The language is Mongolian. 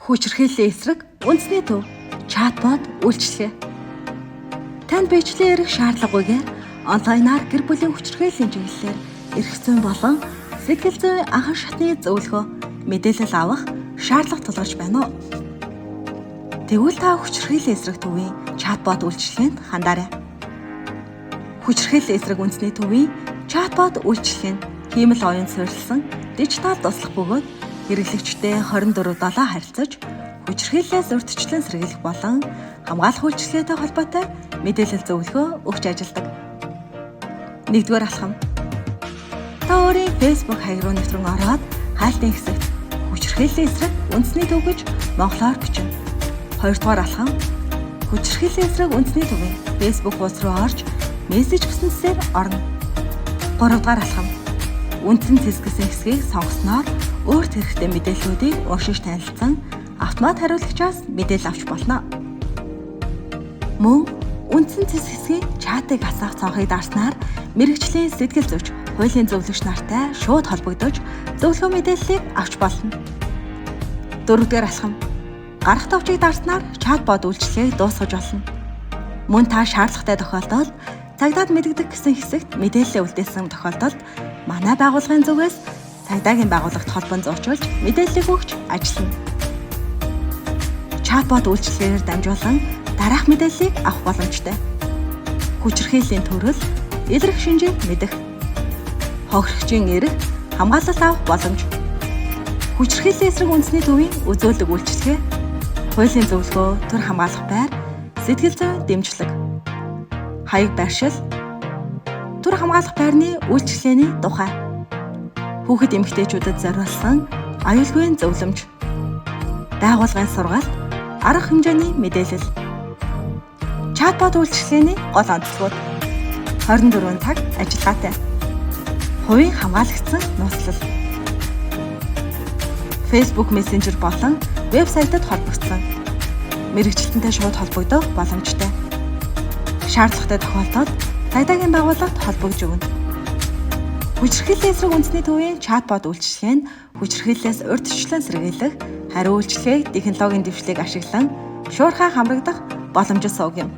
Хүчирхийллийн эсрэг үндэсний төв чатбот үйлчилгээ. Танд бичлэн ирэх шаардлагагүйгээр онлайнаар гэр бүлийн хүчирхийллийн чиглэлээр эрх зүйн болон сэтгэл зүйн анхан шатны зөвлөгөө мэдээлэл авах шаардлага тулгарч байна уу? Тэгвэл та хүчирхийллийн эсрэг төвийн чатбот үйлчилгээнд хандаарай. Хүчирхийллийн эсрэг үндэсний төвийн чатбот үйлчилгээ нь хиймэл оюун суурилсан дижитал туслах бөгөөд хэрэглэгчтэй 24/7 харилцаж хүчирхийллээс урьдчилан сэргийлэх болон хамгаалах үйлчилгээтэй холбоотой мэдээлэл зөвлөгөө өгч ажилладаг. 1-р алхам. Та өөрийн Facebook хаяг руу нэвтрэн ороод хайлтын хэсэгт хүчирхийллийн эсрэг үндэсний төв гэж монголоор бичнэ. 2-р алхам. Хүчирхийллийн эсрэг үндэсний төвийн Facebook хуудас руу орж мессеж хүснээр орно. 3-р алхам. Үндсэн цэс гэсэн хэсгийг сонгосноор өөрт хэрэгтэй мэдээллүүдийг уншиж танилцсан автомат хариулагчаас мэдээлэл авч болно. Мөн үндсэн цэс хэсгийн чатыг хасах цонхыг дарснаар мэрэгжлийн сэтгэл зүйч, хуулийн зөвлөгч нартай шууд холбогдож зөвлөгөө мэдээллийг авч болно. 4-р алхам. Гарах товчийг дарснаар чатбот үйлчилгээг дуусгаж болно. Мөн та шаардлагатай тохиолдолд цагдаад мэдэгдэх гэсэн хэсэгт мэдээлэл үлдээсэн тохиолдолд манай байгууллагын зүгээс цагдаагийн байгууллагт холбон зоочулж мэдээллийг өгч ажиллана. Чатбот үйлчилгээгээр дамжуулан дараах мэдээллийг авах боломжтой. Хүчирхийллийн төрөл, илрэх шинжийг мэдэх, хохирогчийн эрх, хамгаалалт авах боломж. Хүчирхийллийн эсрэг үндэсний төвийн үзүүлэлт үйлчилгээ, хуулийн зөвлөгөө, төр хамгаалах байр, сэтгэл зүйн дэмжлэг, хаяг байршил, төр хамгаалах байрны үйлчилгээний тухай, хүүхэд эмэгтэйчүүдэд зориулсан аюулгүйн зөвлөмж, байгууллагын сургалт, арга хэмжээний мэдээлэл. Чатбот үйлчилгээний гол онцлогуд: 24 цаг ажиллагаатай, хувийн хамгаалагдсан нууцлал, Facebook Messenger болон вебсайтад холбогдсон, мэрэгчлэнтэй шууд холбогдох боломжтой. Шаардлагатай тохиолдолд цагдаагийн байгууллагт холбогдож өгнө. Хүчирхийллийн эсрэг үндэсний төвийн чатбот үйлчилгээ нь хүчирхийллээс урьдчилан сэргийлэх, хариу үйлчилгээг технологийн дэвшлиг ашиглан шуурхай хамрагдах боломжит сувг юм.